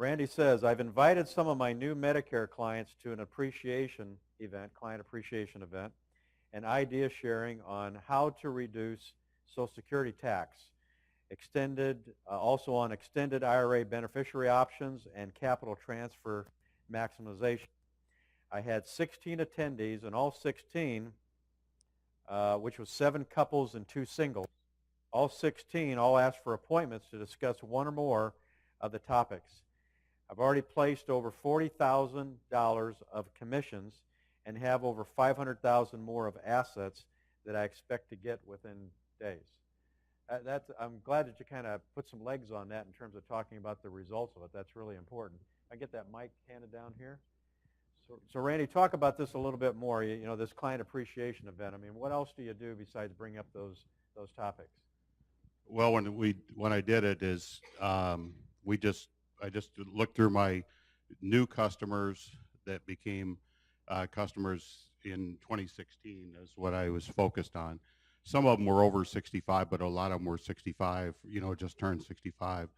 Randy says, I've invited some of my new Medicare clients to an appreciation event, client appreciation event, and idea sharing on how to reduce Social Security tax, also on extended IRA beneficiary options and capital transfer maximization. I had 16 attendees, and all 16, which was 7 couples and 2 singles, all 16 all asked for appointments to discuss one or more of the topics. I've already placed over $40,000 of commissions and have over $500,000 more of assets that I expect to get within days. I'm glad that you kind of put some legs on that in terms of talking about the results of it. That's really important. I get that mic handed down here. So Randy, talk about this a little bit more. You know, this client appreciation event. I mean, what else do you do besides bring up those topics? Well, when I did it is I just looked through my new customers that became customers in 2016 is what I was focused on. Some of them were over 65, but a lot of them were 65, you know, just turned 65.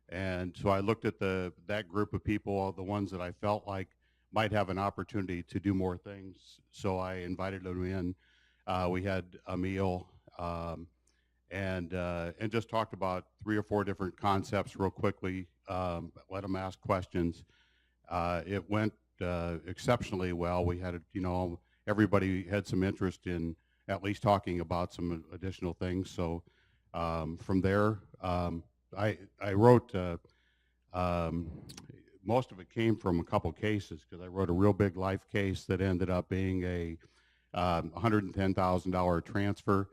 And so I looked at that group of people, the ones that I felt like might have an opportunity to do more things. So I invited them in. We had a meal and just talked about 3 or 4 different concepts real quickly. Let them ask questions. It went exceptionally well. We had, you know, everybody had some interest in at least talking about some additional things. So from there, I wrote, most of it came from a couple cases because I wrote a real big life case that ended up being a $110,000 transfer.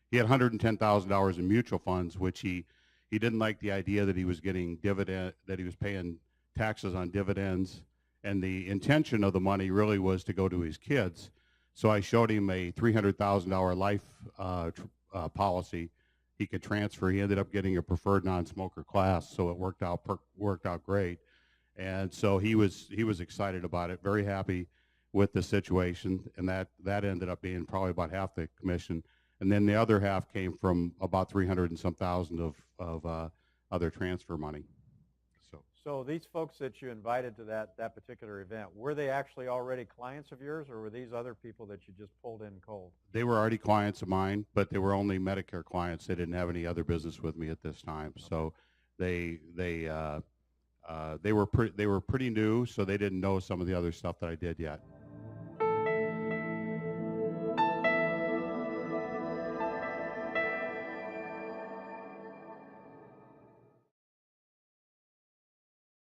He had $110,000 in mutual funds, which he didn't like the idea that he was getting that he was paying taxes on dividends. And the intention of the money really was to go to his kids. So I showed him a $300,000 life policy he could transfer. He ended up getting a preferred non-smoker class, so it worked out great. And so he was excited about it, very happy with the situation, and that ended up being probably about half the commission. And then the other half came from about 300 and some thousand of other transfer money. So these folks that you invited to that particular event, were they actually already clients of yours, or were these other people that you just pulled in cold? They were already clients of mine, but they were only Medicare clients. They didn't have any other business with me at this time. Okay. So they were pretty new, so they didn't know some of the other stuff that I did yet.